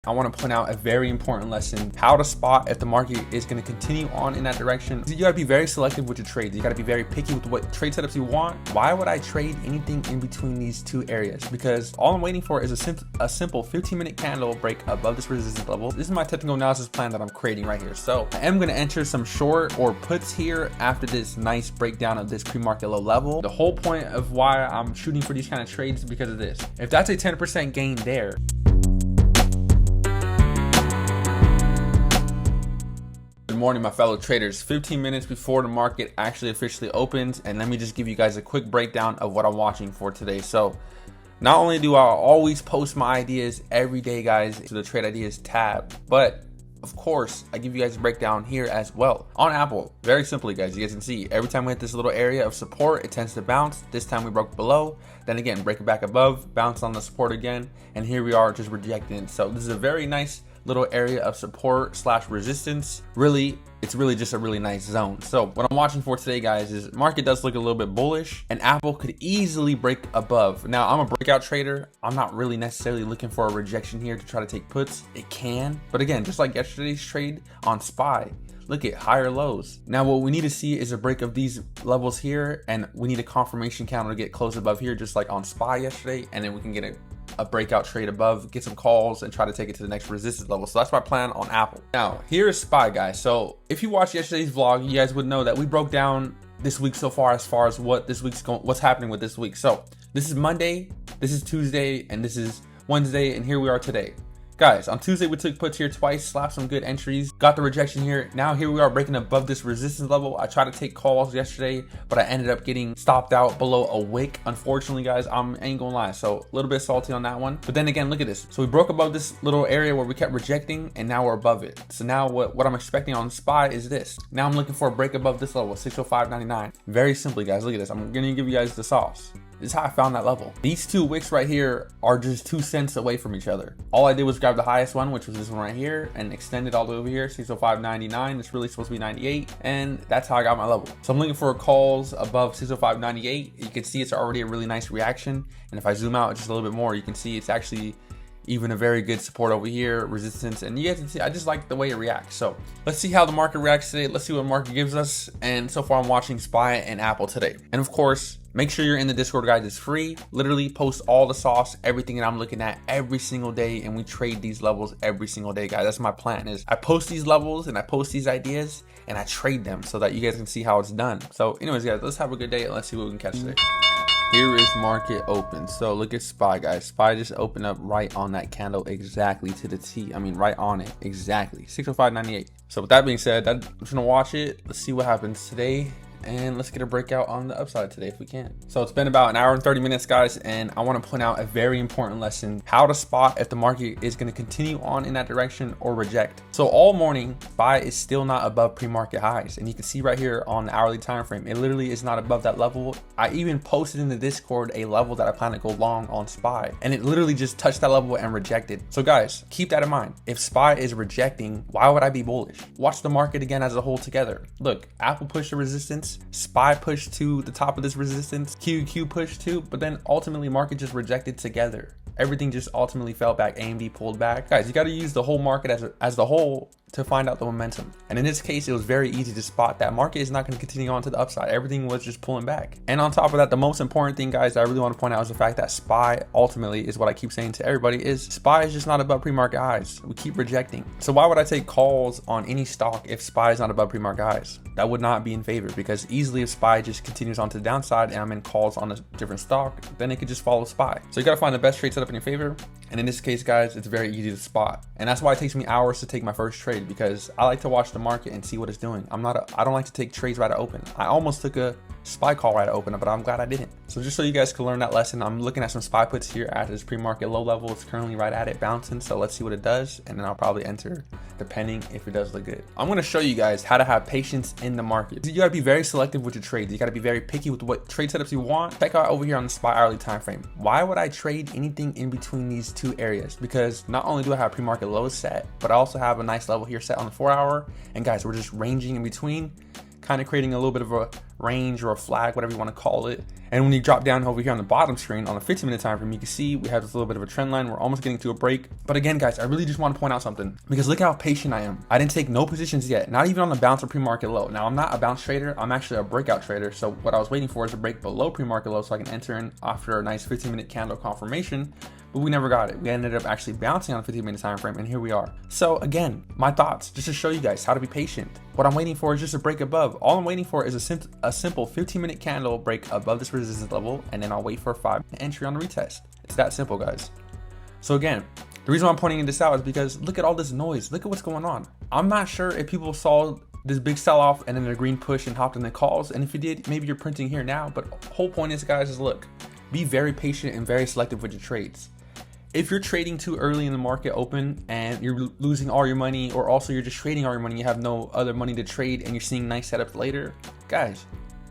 I want to point out a very important lesson, how to spot if the market is going to continue on in that direction. You got to be very selective with your trades. You got to be very picky with what trade setups you want. Why would I trade anything in between these two areas? Because all I'm waiting for is a simple 15-minute candle break above this resistance level. This is my technical analysis plan that I'm creating right here. So I am going to enter some short or puts here after this nice breakdown of this pre-market low level. The whole point of why I'm shooting for these kind of trades is because of this. If that's a 10% gain there, good morning, my fellow traders. 15 minutes before the market actually officially opens, and let me just give you guys a quick breakdown of what I'm watching for today. So not only do I always post my ideas every day, guys, to the Trade Ideas tab, but of course I give you guys a breakdown here as well. On Apple, very simply, guys, you guys can see every time we hit this little area of support, it tends to bounce. This time we broke below, then again break it back above, bounce on the support again, and here we are just rejecting it. So this is a very nice little area of support slash resistance. Really, it's really just a really nice zone. So what I'm watching for today, guys, is market does look a little bit bullish and Apple could easily break above. Now, I'm a breakout trader. I'm not really necessarily looking for a rejection here to try to take puts. It can, but again, just like yesterday's trade on SPY, look at higher lows. Now, what we need to see is a break of these levels here, and we need a confirmation candle to get close above here, just like on SPY yesterday, and then we can get a breakout trade above, get some calls, and try to take it to the next resistance level. So that's my plan on Apple. Now, here is SPY, guys. So if you watched yesterday's vlog, you guys would know that we broke down this week so far as what this week's going, what's happening with this week. So this is Monday, this is Tuesday, and this is Wednesday, and here we are today. Guys, on Tuesday, we took puts here twice, slapped some good entries, got the rejection here. Now here we are breaking above this resistance level. I tried to take calls yesterday, but I ended up getting stopped out below a wick. Unfortunately, guys, I ain't gonna lie. So a little bit salty on that one. But then again, look at this. So we broke above this little area where we kept rejecting, and now we're above it. So now what I'm expecting on SPY is this. Now I'm looking for a break above this level, 605.99. Very simply, guys, look at this. I'm gonna give you guys the sauce. This is how I found that level. These two wicks right here are just 2 cents away from each other. All I did was grab the highest one, which was this one right here, and extend it all the way over here, 605.99. It's really supposed to be 98, and that's how I got my level. So I'm looking for calls above 605.98. You can see it's already a really nice reaction, and if I zoom out just a little bit more, you can see it's actually even a very good support over here, resistance, and you guys can see I just like the way it reacts. So let's see how the market reacts today. Let's see what market gives us. And so far I'm watching SPY and Apple today. And of course, make sure you're in the Discord, guys. It's free. Literally post all the sauce, everything that I'm looking at every single day, and we trade these levels every single day, guys. That's my plan. Is I post these levels and I post these ideas and I trade them so that you guys can see how it's done. So anyways, guys, let's have a good day and let's see what we can catch today. Here is market open. So look at SPY, guys. SPY just opened up right on that candle exactly to the T. I mean, right on it exactly, 605.98. So with that being said, I'm just gonna watch it. Let's see what happens today, and let's get a breakout on the upside today if we can. So it's been about an hour and 30 minutes, guys, and I want to point out a very important lesson, how to spot if the market is going to continue on in that direction or reject. So all morning, SPY is still not above pre-market highs, and you can see right here on the hourly time frame, it literally is not above that level. I even posted in the Discord a level that I plan to go long on SPY, and it literally just touched that level and rejected. So guys, keep that in mind. If SPY is rejecting, why would I be bullish? Watch the market again as a whole together. Look, Apple pushed the resistance, SPY pushed to the top of this resistance, QQ pushed too, but then ultimately market just rejected together. Everything just ultimately fell back. AMD pulled back. Guys, you got to use the whole market as the whole to find out the momentum. And in this case, it was very easy to spot that market is not going to continue on to the upside. Everything was just pulling back. And on top of that, the most important thing, guys, that I really want to point out is the fact that SPY ultimately is what I keep saying to everybody is SPY is just not above pre-market highs. We keep rejecting. So why would I take calls on any stock if SPY is not above pre-market highs? That would not be in favor, because easily if SPY just continues on to the downside and I'm in calls on a different stock, then it could just follow SPY. So you got to find the best trade setup in your favor. And in this case, guys, it's very easy to spot. And that's why it takes me hours to take my first trade, because I like to watch the market and see what it's doing. I don't like to take trades right at open. I almost took a SPY call right at open, but I'm glad I didn't. So just so you guys can learn that lesson, I'm looking at some SPY puts here at this pre-market low level. It's currently right at it bouncing. So let's see what it does. And then I'll probably enter depending if it does look good. I'm going to show you guys how to have patience in the market. You got to be very selective with your trades. You got to be very picky with what trade setups you want. Check out over here on the SPY hourly time frame. Why would I trade anything in between these two areas? Because not only do I have pre-market lows set, but I also have a nice level here set on the 4 hour. And guys, we're just ranging in between, kind of creating a little bit of a range or a flag, whatever you want to call it. And when you drop down over here on the bottom screen on a 15-minute time frame, you can see we have this little bit of a trend line. We're almost getting to a break. But again, guys, I really just want to point out something, because look how patient I am. I didn't take no positions yet, not even on the bounce or pre-market low. Now, I'm not a bounce trader. I'm actually a breakout trader. So what I was waiting for is a break below pre-market low so I can enter in after a nice 15-minute candle confirmation. But we never got it. We ended up actually bouncing on a 15-minute time frame, and here we are. So again, my thoughts, just to show you guys how to be patient. What I'm waiting for is just a break above. All I'm waiting for is a simple 15-minute candle break above this resistance level, and then I'll wait for a 5-minute entry on the retest. It's that simple, guys. So again, the reason why I'm pointing this out is because look at all this noise. Look at what's going on. I'm not sure if people saw this big sell-off and then a green push and hopped in the calls, and if you did, maybe you're printing here now. But the whole point is, guys, is look, be very patient and very selective with your trades. If you're trading too early in the market open and you're losing all your money, or also you're just trading all your money, you have no other money to trade and you're seeing nice setups later, guys,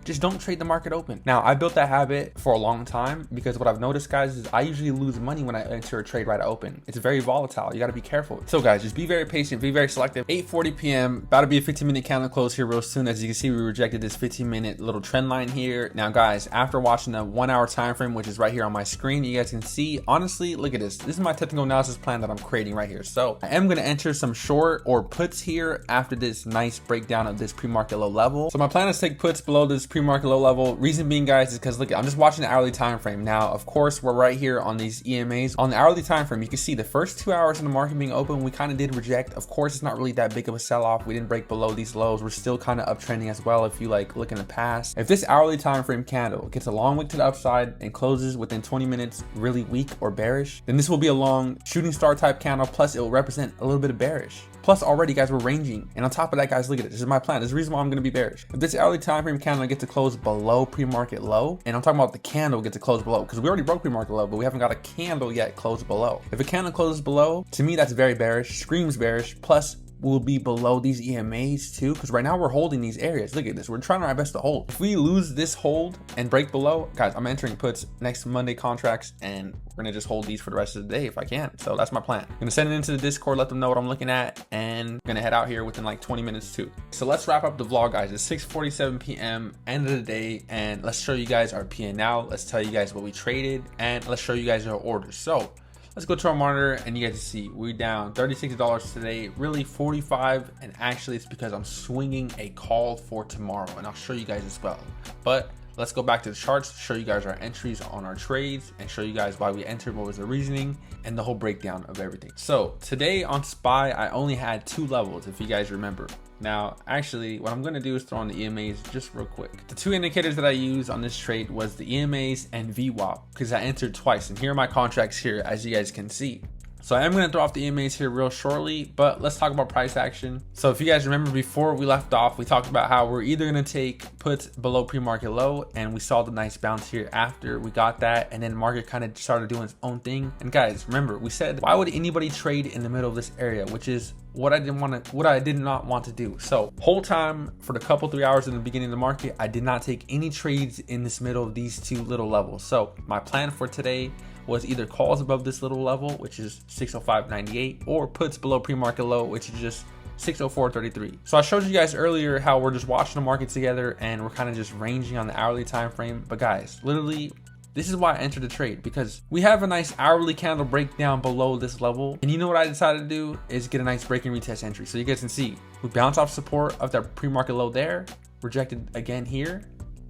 just don't trade the market open. Now, I built that habit for a long time because what I've noticed, guys, is I usually lose money when I enter a trade right open. It's very volatile. You got to be careful. So guys, just be very patient, be very selective. 8:40 p.m. about to be a 15-minute candle close here real soon. As you can see, we rejected this 15-minute little trend line here. Now, guys, after watching the 1-hour time frame, which is right here on my screen, you guys can see, honestly, look at this. This is my technical analysis plan that I'm creating right here. So I am going to enter some short or puts here after this nice breakdown of this pre-market low level. So my plan is to take puts below this pre-market low level. Reason being, guys, is because look, I'm just watching the hourly time frame. Now, of course, we're right here on these EMAs. On the hourly time frame, you can see the first 2 hours in the market being open, we kind of did reject. Of course, it's not really that big of a sell-off. We didn't break below these lows. We're still kind of uptrending as well if you like look in the past. If this hourly time frame candle gets a long wick to the upside and closes within 20 minutes really weak or bearish, then this will be a long shooting star type candle, plus it will represent a little bit of bearish. Plus already, guys, we're ranging. And on top of that, guys, look at it. This is my plan. This is the reason why I'm going to be bearish. If this hourly time frame candle gets to close below pre-market low, and I'm talking about the candle gets to close below, because we already broke pre-market low, but we haven't got a candle yet close below. If a candle closes below, to me, that's very bearish, screams bearish. Plus, will be below these EMAs too, because right now we're holding these areas. Look at this, we're trying our best to hold. If we lose this hold and break below, guys, I'm entering puts next Monday contracts, and we're gonna just hold these for the rest of the day if I can. So that's my plan. I'm gonna send it into the Discord, let them know what I'm looking at, and I'm gonna head out here within like 20 minutes too. So let's wrap up the vlog, guys. It's 6:47 p.m. end of the day, and let's show you guys our P&L. Let's tell you guys what we traded, and let's show you guys our orders. So let's go to our monitor, and you guys can see we're down $36 today, really 45, and actually it's because I'm swinging a call for tomorrow, and I'll show you guys as well. But let's go back to the charts, show you guys our entries on our trades, and show you guys why we entered, what was the reasoning, and the whole breakdown of everything. So today on SPY, I only had 2 levels, if you guys remember. Now, actually, what I'm going to do is throw on the EMAs just real quick. The 2 indicators that I used on this trade was the EMAs and VWAP, because I entered twice, and here are my contracts here, as you guys can see. So I am going to throw off the EMAs here real shortly, but let's talk about price action. So if you guys remember, before we left off, we talked about how we're either going to take puts below pre-market low, and we saw the nice bounce here after we got that, and then market kind of started doing its own thing. And guys, remember, we said, why would anybody trade in the middle of this area, which is what I did not want to do. So whole time for the couple 3 hours in the beginning of the market, I did not take any trades in this middle of these 2 little levels. So my plan for today was either calls above this little level, which is 605.98, or puts below pre-market low, which is just 604.33. So I showed you guys earlier how we're just watching the market together and we're kind of just ranging on the hourly time frame. But guys, literally, this is why I entered the trade, because we have a nice hourly candle breakdown below this level. And you know what I decided to do is get a nice break and retest entry. So you guys can see we bounce off support of that pre-market low there, rejected again here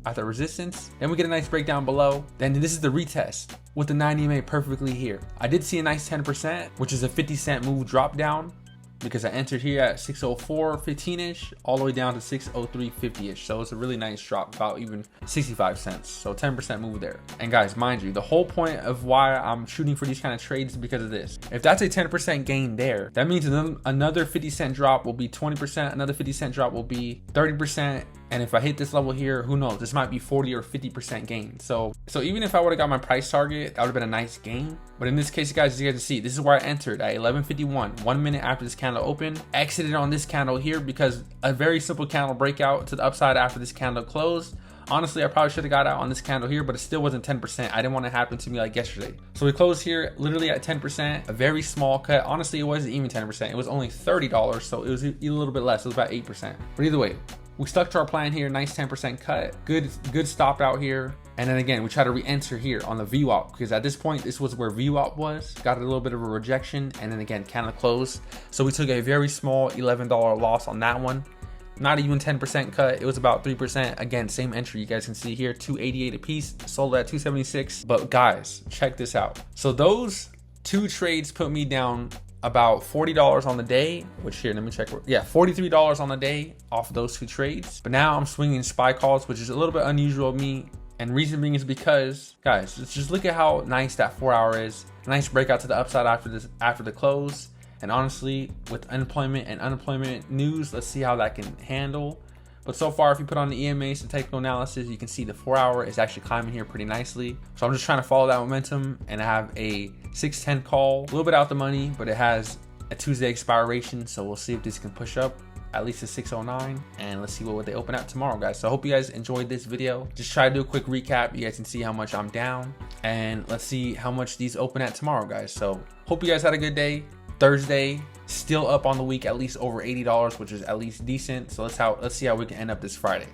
at the resistance, then we get a nice breakdown below. Then this is the retest with the 90 EMA perfectly here. I did see a nice 10%, which is a 50-cent move drop down, because I entered here at 604.15-ish all the way down to 603.50-ish. So it's a really nice drop, about even 65 cents. So 10% move there. And guys, mind you, the whole point of why I'm shooting for these kind of trades is because of this. If that's a 10% gain there, that means another 50-cent drop will be 20%, another 50-cent drop will be 30%. And if I hit this level here, who knows? This might be 40 or 50% gain. So even if I would have got my price target, that would have been a nice gain. But in this case, guys, as you guys can see, this is where I entered at 11:51, 1 minute after this candle opened. Exited on this candle here because a very simple candle breakout to the upside after this candle closed. Honestly, I probably should have got out on this candle here, but it still wasn't 10%. I didn't want it to happen to me like yesterday. So we closed here literally at 10%, a very small cut. Honestly, it wasn't even 10%. It was only $30, so it was a little bit less. It was about 8%. But either way, we stuck to our plan here. Nice 10% cut. Good stop out here. And then again, we try to re-enter here on the VWAP, because at this point, this was where VWAP was. Got a little bit of a rejection, and then again, kind of closed. So we took a very small $11 loss on that one. Not even 10% cut. It was about 3%. Again, same entry you guys can see here, 288 a piece, sold at 276. But guys, check this out. So those 2 trades put me down about $40 on the day, which here, let me check. Yeah, $43 on the day off of those 2 trades. But now I'm swinging SPY calls, which is a little bit unusual of me. And reason being is because, guys, just look at how nice that 4 hour is. Nice breakout to the upside after the close. And honestly, with unemployment news, let's see how that can handle. But so far, if you put on the EMAs, the technical analysis, you can see the 4 hour is actually climbing here pretty nicely. So I'm just trying to follow that momentum, and I have a 610 call, a little bit out the money, but it has a Tuesday expiration. So we'll see if this can push up at least a 609, and let's see what they open at tomorrow, guys. So I hope you guys enjoyed this video. Just try to do a quick recap. You guys can see how much I'm down, and let's see how much these open at tomorrow, guys. So hope you guys had a good day. Thursday, still up on the week, at least over $80, which is at least decent. So let's see how we can end up this Friday.